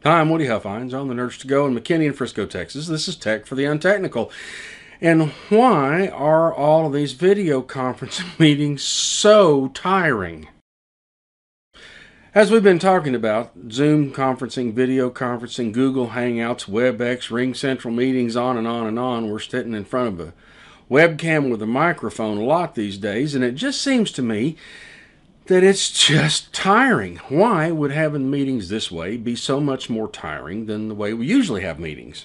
Hi, I'm Woody Huffines on the Nerds to Go in McKinney in Frisco, Texas. This is Tech for the Untechnical. And why are all of these video conference meetings so tiring? As we've been talking about, Zoom conferencing, video conferencing, Google Hangouts, WebEx, Ring Central meetings, on and on and on. We're sitting in front of a webcam with a microphone a lot these days, and it just seems to me that it's just tiring. Why would having meetings this way be so much more tiring than the way we usually have meetings?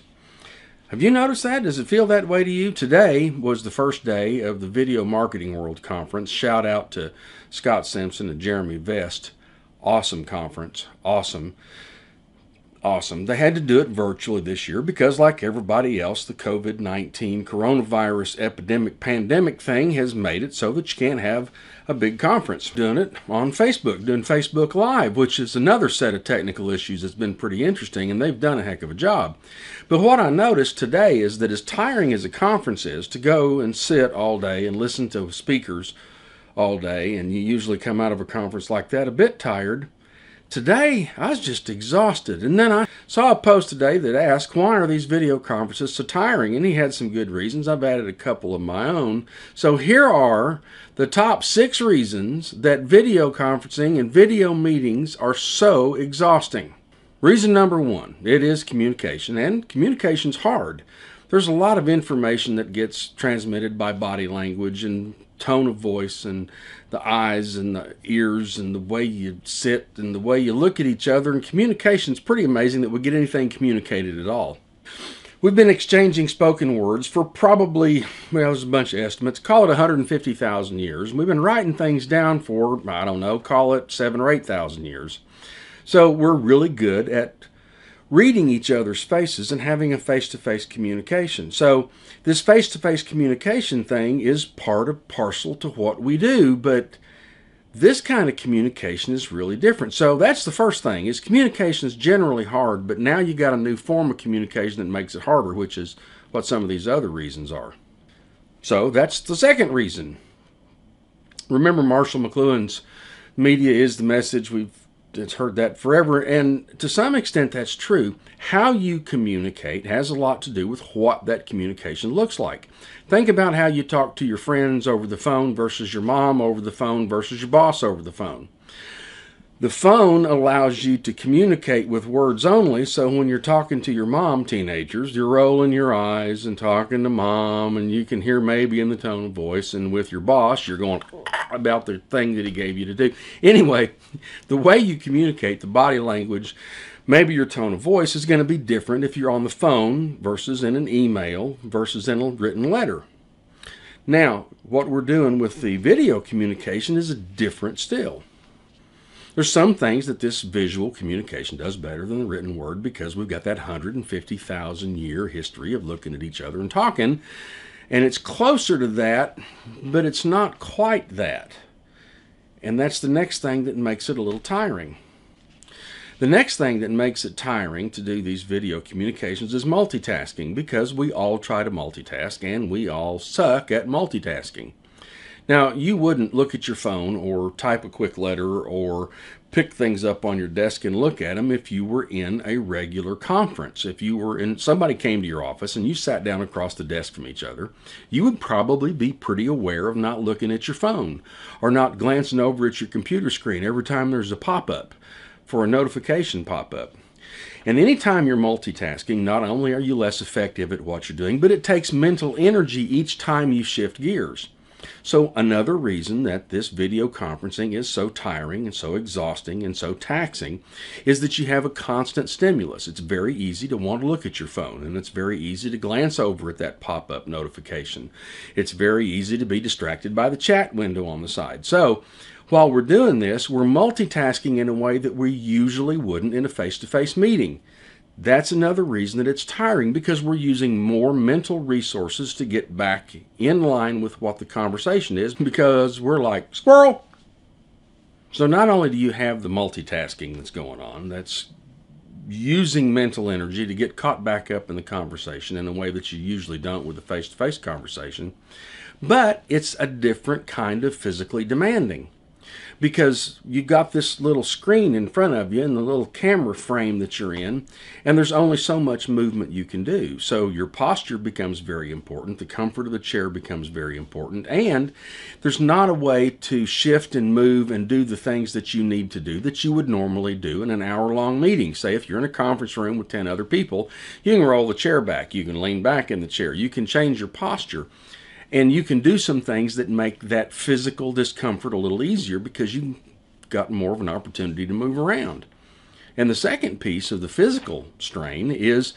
Have you noticed that? Does it feel that way to you? Today was the first day of the Video Marketing World Conference. Shout out to Scott Simpson and Jeremy Vest. Awesome conference. Awesome. They had to do it virtually this year because, like everybody else, the COVID-19 coronavirus epidemic pandemic thing has made it so that you can't have a big conference. Doing it on Facebook, doing Facebook Live, which is another set of technical issues that's been pretty interesting, and they've done a heck of a job. But what I noticed today is that as tiring as a conference is to go and sit all day and listen to speakers all day, and you usually come out of a conference like that a bit tired, today, I was just exhausted. And then I saw a post today that asked, why are these video conferences so tiring? And he had some good reasons. I've added a couple of my own. So here are the top 6 reasons that video conferencing and video meetings are so exhausting. Reason number 1, it is communication, and communication's hard. There's a lot of information that gets transmitted by body language and tone of voice and the eyes and the ears and the way you sit and the way you look at each other. And communication's pretty amazing that we get anything communicated at all. We've been exchanging spoken words for probably, well, there's a bunch of estimates, call it 150,000 years. We've been writing things down for, I don't know, call it 7,000 or 8,000 years. So we're really good at reading each other's faces and having a face-to-face communication. So this face-to-face communication thing is part of parcel to what we do, but this kind of communication is really different. So that's the first thing, is communication is generally hard, but now you got a new form of communication that makes it harder, which is what some of these other reasons are. So that's the second reason. Remember Marshall McLuhan's media is the message. It's heard that forever, and to some extent that's true. How you communicate has a lot to do with what that communication looks like. Think about how you talk to your friends over the phone versus your mom over the phone versus your boss over the phone. The phone allows you to communicate with words only, so when you're talking to your mom, teenagers, you're rolling your eyes and talking to mom, and you can hear maybe in the tone of voice, and with your boss, you're going about the thing that he gave you to do. Anyway, the way you communicate, the body language, maybe your tone of voice is going to be different if you're on the phone versus in an email versus in a written letter. Now, what we're doing with the video communication is different still. There's some things that this visual communication does better than the written word because we've got that 150,000 year history of looking at each other and talking, and it's closer to that, but it's not quite that. And that's the next thing that makes it a little tiring. The next thing that makes it tiring to do these video communications is multitasking, because we all try to multitask and we all suck at multitasking. Now, you wouldn't look at your phone or type a quick letter or pick things up on your desk and look at them if you were in a regular conference. If you were in, somebody came to your office and you sat down across the desk from each other, you would probably be pretty aware of not looking at your phone or not glancing over at your computer screen every time there's a pop-up for a notification pop-up. And anytime you're multitasking, not only are you less effective at what you're doing, but it takes mental energy each time you shift gears. So another reason that this video conferencing is so tiring and so exhausting and so taxing is that you have a constant stimulus. It's very easy to want to look at your phone, and it's very easy to glance over at that pop-up notification. It's very easy to be distracted by the chat window on the side. So while we're doing this, we're multitasking in a way that we usually wouldn't in a face-to-face meeting. That's another reason that it's tiring, because we're using more mental resources to get back in line with what the conversation is, because we're like, squirrel! So not only do you have the multitasking that's going on, that's using mental energy to get caught back up in the conversation in a way that you usually don't with a face-to-face conversation, but it's a different kind of physically demanding. because you got this little screen in front of you and the little camera frame that you're in, and there's only so much movement you can do. So your posture becomes very important. The comfort of the chair becomes very important. And there's not a way to shift and move and do the things that you need to do that you would normally do in an hour-long meeting. Say if you're in a conference room with 10 other people, you can roll the chair back. You can lean back in the chair. You can change your posture. And you can do some things that make that physical discomfort a little easier because you've got more of an opportunity to move around. And the second piece of the physical strain is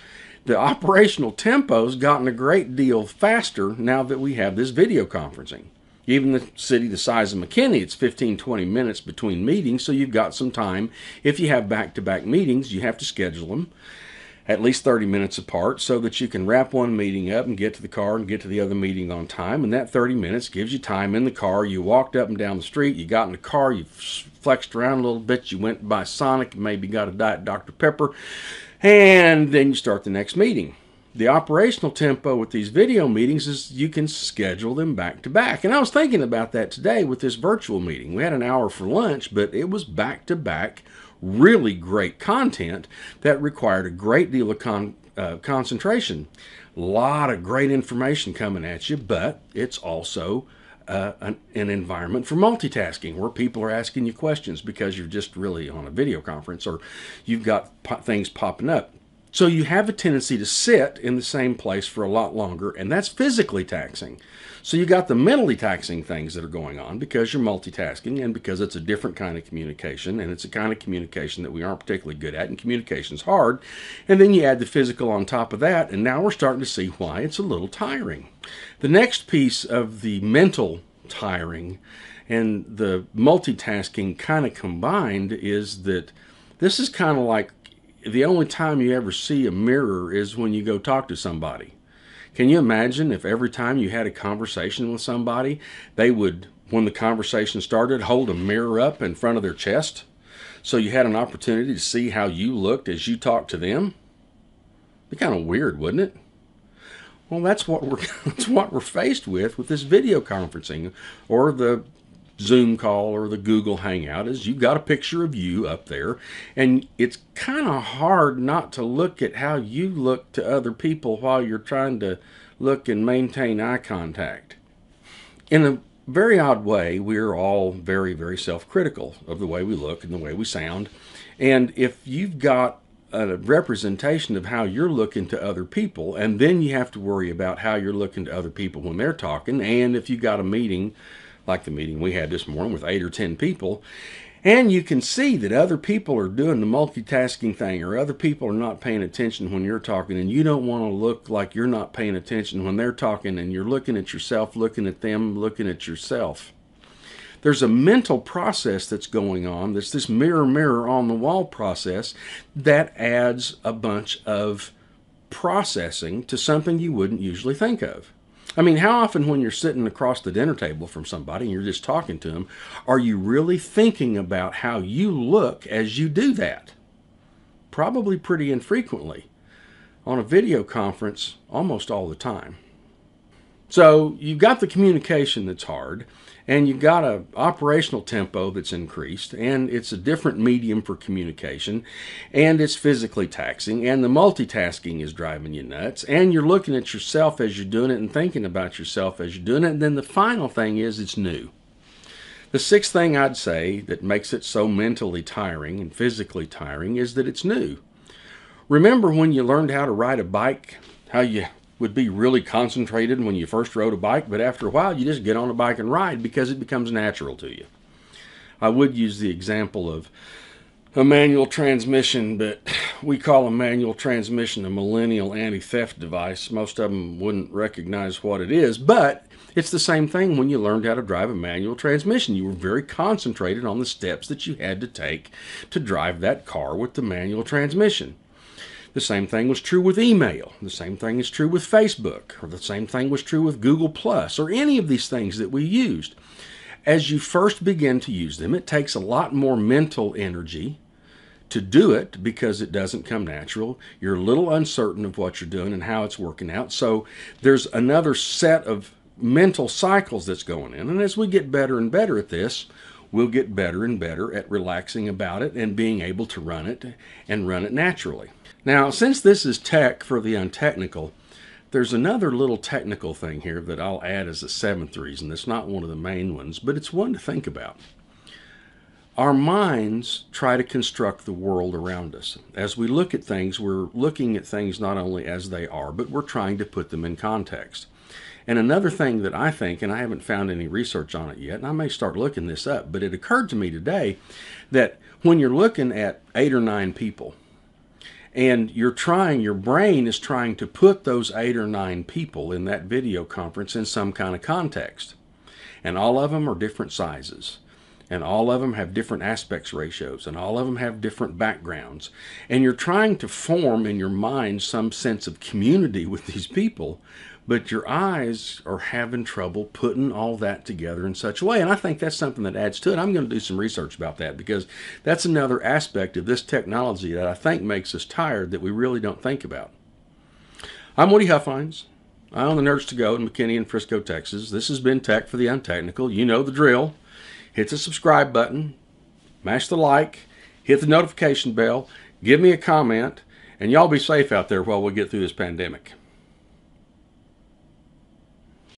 the operational tempo's gotten a great deal faster now that we have this video conferencing. Even the city the size of McKinney, it's 15-20 minutes between meetings, so you've got some time. If you have back-to-back meetings, you have to schedule them at least 30 minutes apart so that you can wrap one meeting up and get to the car and get to the other meeting on time. And that 30 minutes gives you time in the car. You walked up and down the street, you got in the car, you flexed around a little bit, you went by Sonic, maybe got a Diet Dr. Pepper, and then you start the next meeting. The operational tempo with these video meetings is you can schedule them back to back. And I was thinking about that today with this virtual meeting. We had an hour for lunch, but it was back to back, really great content that required a great deal of concentration. A lot of great information coming at you, but it's also an environment for multitasking where people are asking you questions because you're just really on a video conference or you've got things popping up. So you have a tendency to sit in the same place for a lot longer, and that's physically taxing. So you got the mentally taxing things that are going on because you're multitasking and because it's a different kind of communication, and it's a kind of communication that we aren't particularly good at, and communication's hard. And then you add the physical on top of that, and now we're starting to see why it's a little tiring. The next piece of the mental tiring and the multitasking kind of combined is that this is kind of like the only time you ever see a mirror is when you go talk to somebody. Can you imagine if every time you had a conversation with somebody, they would, when the conversation started, hold a mirror up in front of their chest so you had an opportunity to see how you looked as you talked to them? It'd be kind of weird, wouldn't it? Well, that's what we're faced with this video conferencing or the Zoom call or the Google Hangout. Is you've got a picture of you up there, and it's kind of hard not to look at how you look to other people while you're trying to look and maintain eye contact. In a very odd way, we're all very, very self-critical of the way we look and the way we sound. And if you've got a representation of how you're looking to other people, and then you have to worry about how you're looking to other people when they're talking, and if you got a meeting like the meeting we had this morning with 8 or 10 people, and you can see that other people are doing the multitasking thing or other people are not paying attention when you're talking, and you don't want to look like you're not paying attention when they're talking, and you're looking at yourself, looking at them, looking at yourself. There's a mental process that's going on. There's this mirror, mirror on the wall process that adds a bunch of processing to something you wouldn't usually think of. I mean, how often when you're sitting across the dinner table from somebody and you're just talking to them, are you really thinking about how you look as you do that? Probably pretty infrequently. On a video conference, almost all the time. So you've got the communication that's hard, and you've got an operational tempo that's increased, and it's a different medium for communication, and it's physically taxing, and the multitasking is driving you nuts, and you're looking at yourself as you're doing it and thinking about yourself as you're doing it, and then the final thing is it's new. The sixth thing I'd say that makes it so mentally tiring and physically tiring is that it's new. Remember when you learned how to ride a bike, how you would be really concentrated when you first rode a bike, but after a while you just get on a bike and ride because it becomes natural to you. I would use the example of a manual transmission, but we call a manual transmission a millennial anti-theft device. Most of them wouldn't recognize what it is, but it's the same thing when you learned how to drive a manual transmission. You were very concentrated on the steps that you had to take to drive that car with the manual transmission. The same thing was true with email. The same thing is true with Facebook, or the same thing was true with Google Plus, or any of these things that we used. As you first begin to use them, it takes a lot more mental energy to do it because it doesn't come natural. You're a little uncertain of what you're doing and how it's working out. So there's another set of mental cycles that's going in. And as we get better and better at this, we'll get better and better at relaxing about it and being able to run it and run it naturally. Now, since this is tech for the untechnical, there's another little technical thing here that I'll add as a seventh reason. It's not one of the main ones, but it's one to think about. Our minds try to construct the world around us. As we look at things, we're looking at things not only as they are, but we're trying to put them in context. And another thing that I think, and I haven't found any research on it yet, and I may start looking this up, but it occurred to me today that when you're looking at 8 or 9 people, and your brain is trying to put those 8 or 9 people in that video conference in some kind of context. And all of them are different sizes. And all of them have different aspects ratios, and all of them have different backgrounds. And you're trying to form in your mind some sense of community with these people, but your eyes are having trouble putting all that together in such a way. And I think that's something that adds to it. I'm going to do some research about that, because that's another aspect of this technology that I think makes us tired that we really don't think about. I'm Woody Huffines. I own the Nerds to Go in McKinney and Frisco, Texas. This has been Tech for the Untechnical. You know the drill. Hit the subscribe button, mash the like, hit the notification bell, give me a comment, and y'all be safe out there while we get through this pandemic.